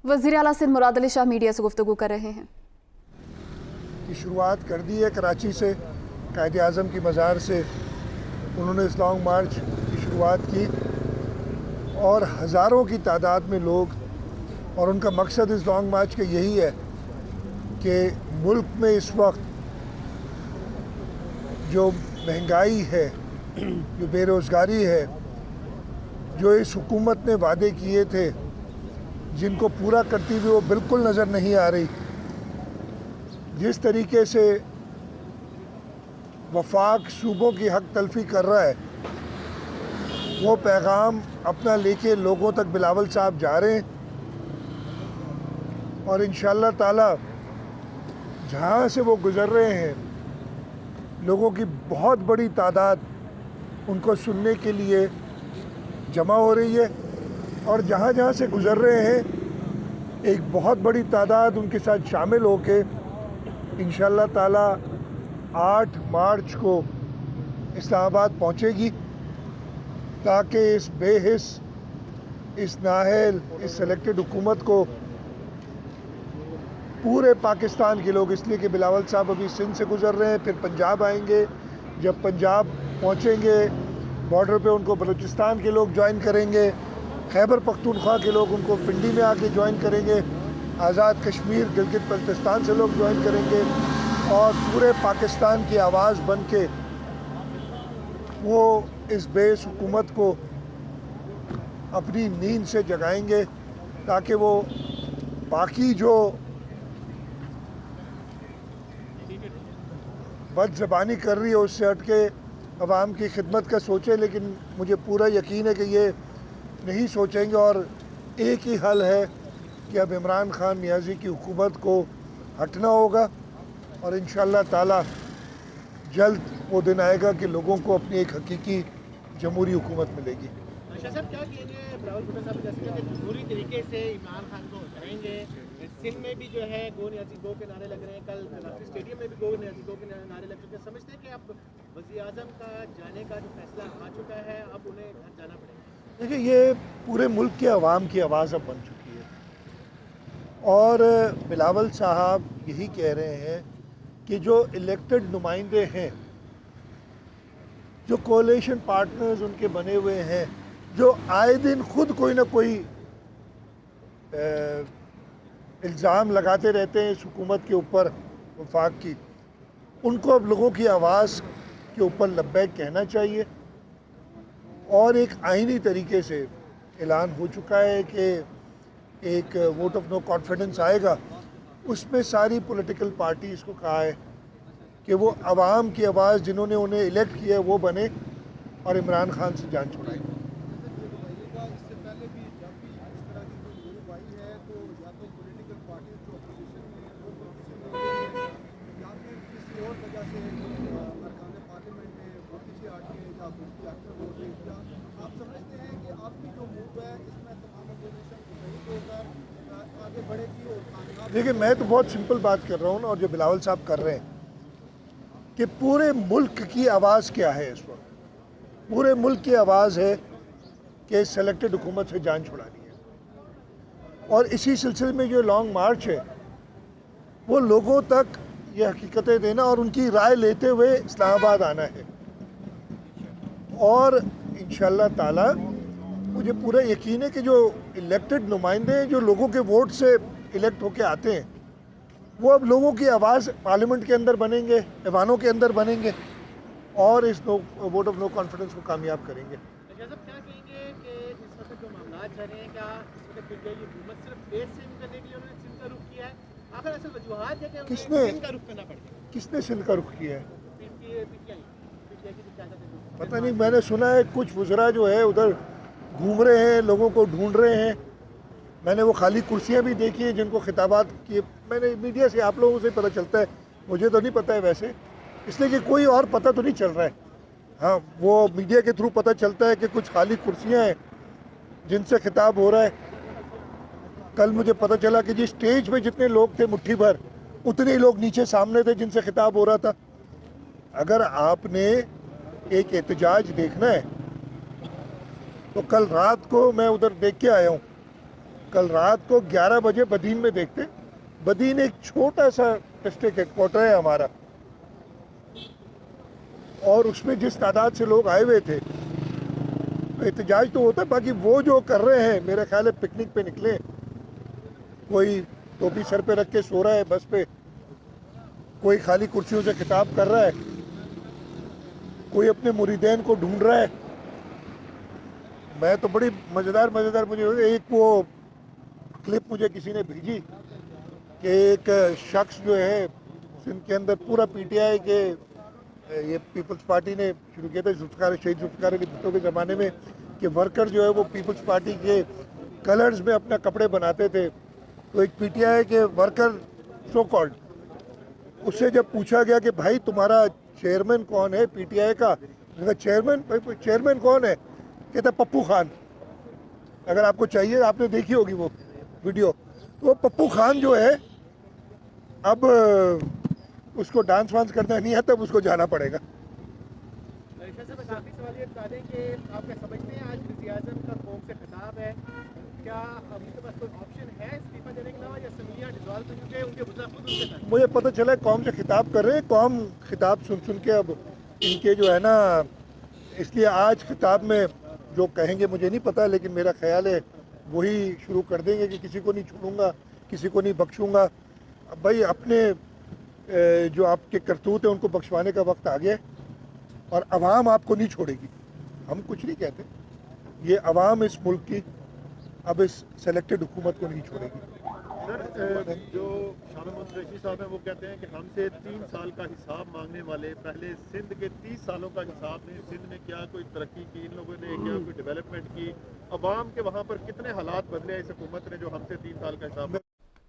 वज़ीर आला सिंध मुराद अली शाह मीडिया से गुफ्तगू कर रहे हैं। की शुरुआत कर दी है कराची से, कायद आज़म की मज़ार से उन्होंने इस लॉन्ग मार्च की शुरुआत की और हज़ारों की तादाद में लोग, और उनका मकसद इस लॉन्ग मार्च का यही है कि मुल्क में इस वक्त जो महंगाई है, जो बेरोज़गारी है, जो इस हुकूमत ने वादे किए थे जिनको पूरा करती हुई वो बिल्कुल नज़र नहीं आ रही, जिस तरीके से वफाक सूबों की हक तलफी कर रहा है, वो पैगाम अपना लेके लोगों तक बिलावल साहब जा रहे हैं और इंशाअल्लाह ताला जहाँ से वो गुज़र रहे हैं लोगों की बहुत बड़ी तादाद उनको सुनने के लिए जमा हो रही है और जहाँ जहाँ से गुज़र रहे हैं एक बहुत बड़ी तादाद उनके साथ शामिल होके इंशाअल्लाह ताला 8 मार्च को इस्लामाबाद पहुँचेगी ताकि इस बेहिस, इस नाअहल, इस सेलेक्टेड हुकूमत को पूरे पाकिस्तान के लोग, इसलिए कि बिलावल साहब अभी सिंध से गुज़र रहे हैं, फिर पंजाब आएंगे, जब पंजाब पहुँचेंगे बॉर्डर पे उनको बलूचिस्तान के लोग ज्वाइन करेंगे, खैबर पख्तूनख्वा के लोग उनको पिंडी में आके ज्वाइन करेंगे, आज़ाद कश्मीर गिलगित बल्तिस्तान से लोग ज्वाइन करेंगे और पूरे पाकिस्तान की आवाज़ बन के वो इस बेस हुकूमत को अपनी नींद से जगाएंगे ताकि वो बाकी जो बदज़बानी कर रही है उससे हट के अवाम की खिदमत का सोचे। लेकिन मुझे पूरा यकीन है कि ये नहीं सोचेंगे और एक ही हल है कि अब इमरान खान नियाज़ी की हुकूमत को हटना होगा और इंशाअल्लाह ताला जल्द वो दिन आएगा कि लोगों को अपनी एक हकीकी जमहूरी हुकूमत मिलेगी। साहब क्या कहेंगे बिलावल भुट्टो साहब जैसे कि जमहूरी तरीके से इमरान खान को हटाएंगे, सिंध में भी जो है गो नियाज़ी गो के नारे लग रहे हैं, कल राष्ट्रीय स्टेडियम में भी गो नियाज़ी गो के नारे लग चुके हैं, समझते हैं कि अब वज़ीर आज़म का जाने का जो फैसला आ चुका है अब उन्हें घर जाना पड़ेगा? देखिए ये पूरे मुल्क के अवाम की आवाज़ अब बन चुकी है और बिलावल साहब यही कह रहे हैं कि जो इलेक्टेड नुमाइंदे हैं, जो कोalition पार्टनर्स उनके बने हुए हैं, जो आए दिन खुद कोई ना कोई इल्ज़ाम लगाते रहते हैं इस हुकूमत के ऊपर वफाक की, उनको अब लोगों की आवाज़ के ऊपर लब्बैक कहना चाहिए और एक आईनी तरीके से ऐलान हो चुका है कि एक वोट ऑफ नो कॉन्फिडेंस आएगा, उसमें सारी पॉलिटिकल पार्टीज़ को कहा है कि वो आवाम की आवाज़ जिन्होंने उन्हें इलेक्ट किया है वो बने और इमरान खान से जान छुड़ाएं। देखिए मैं तो बहुत सिंपल बात कर रहा हूँ ना, और जो बिलावल साहब कर रहे हैं कि पूरे मुल्क की आवाज़ क्या है इस वक्त, पूरे मुल्क की आवाज़ है कि सेलेक्टेड हुकूमत से जान छुड़ानी है और इसी सिलसिले में जो लॉन्ग मार्च है वो लोगों तक ये हकीकतें देना और उनकी राय लेते हुए इस्लामाबाद आना है और इंशाअल्लाह ताला मुझे पूरा यकीन है कि जो इलेक्टेड नुमाइंदे हैं, जो लोगों के वोट से इलेक्ट होके आते हैं, वो अब लोगों की आवाज़ पार्लियामेंट के अंदर बनेंगे, ऐवानों के अंदर बनेंगे और इस वोट ऑफ नो कॉन्फिडेंस को कामयाब करेंगे। क्या कहेंगे कि इस वक्त जो मामला चल रहे हैं, क्या इस वक्त पीटीआई की हुकूमत सिर्फ देश से करने के लिए उन्होंने सिंध का रुख किया है? आखिर असल वजूहात है कि सिंध का रुख करना पड़ेगा? किसने सिंध का रुख किया है? पीटीआई की क़यादत। पता नहीं, मैंने सुना है कुछ वज़रा जो है उधर घूम रहे हैं, लोगों को ढूंढ रहे हैं। मैंने वो खाली कुर्सियां भी देखी हैं जिनको खिताबात किए, मैंने मीडिया से, आप लोगों से पता चलता है, मुझे तो नहीं पता है वैसे, इसलिए कि कोई और पता तो नहीं चल रहा है। हाँ, वो मीडिया के थ्रू पता चलता है कि कुछ खाली कुर्सियां हैं जिनसे खिताब हो रहा है। कल मुझे पता चला कि जिस स्टेज पे जितने लोग थे मुट्ठी भर, उतने ही लोग नीचे सामने थे जिनसे खिताब हो रहा था। अगर आपने एक एहतजाज देखना है तो कल रात को मैं उधर देख के आया हूँ। कल रात को 11 बजे बदीन में देखते। बदीन एक छोटा सा डिस्ट्रिक्ट है, क्वार्टर है हमारा, और उसमें जिस तादाद से लोग आए हुए थे तो एहतजाज तो होता है। बाकी वो जो कर रहे हैं, मेरा ख्याल है पिकनिक पे निकले, कोई टोपी सर पे रख के सो रहा है बस पे, कोई खाली कुर्सियों से खिताब कर रहा है, कोई अपने मुरीदैन को ढूंढ रहा है। मैं तो बड़ी मज़ेदार मुझे एक वो क्लिप मुझे किसी ने भेजी कि एक शख्स जो है सिंध के अंदर पूरा पीटीआई के, ये पीपल्स पार्टी ने शुरू किया था शहीद जुल्फ़िकार अली भुट्टो के ज़माने में, कि वर्कर जो है वो पीपल्स पार्टी के कलर्स में अपना कपड़े बनाते थे। तो एक पीटीआई के वर्कर सो कॉल्ड, उससे जब पूछा गया कि भाई तुम्हारा चेयरमैन कौन है पीटीआई का, चेयरमैन कौन है, कहता पप्पू खान। अगर आपको चाहिए, आपने देखी होगी वो वीडियो, तो वो पप्पू खान जो है, अब उसको डांस वांस करना नहीं आता, अब उसको जाना पड़ेगा। शाह साहब, काफी सवाल ये बता दें कि आप क्या समझते हैं आज वज़ीर-ए-आज़म का कौम से खिताब है, क्या अभी के पास कोई ऑप्शन है इस्तीफा देने के अलावा, या असेंबलियां डिसॉल्व हो चुके हैं, उनके मुद्दा खुद उनके साथ? मुझे पता चला कौम से खिताब कर रहे हैं, कौम खिताब सुन के अब इनके जो है ना, इसलिए आज खिताब में जो कहेंगे मुझे नहीं पता, लेकिन मेरा ख्याल है वही शुरू कर देंगे कि किसी को नहीं छोड़ूंगा, किसी को नहीं बख्शूंगा। अब भाई अपने जो आपके करतूत हैं उनको बख्शवाने का वक्त आ गया है, और अवाम आपको नहीं छोड़ेगी। हम कुछ नहीं कहते, ये अवाम इस मुल्क की अब इस सेलेक्टेड हुकूमत को नहीं छोड़ेगी। सर, जो शाह महमूद कुरैशी साहब हैं वो कहते हैं कि हमसे 3 साल का हिसाब मांगने वाले, पहले सिंध के 30 सालों का हिसाब नहीं, सिंध ने क्या कोई तरक्की की, इन लोगों ने क्या कोई डेवलपमेंट की, अवाम के वहाँ पर कितने हालात बदले इस हुकूमत ने जो हमसे 3 साल का हिसाब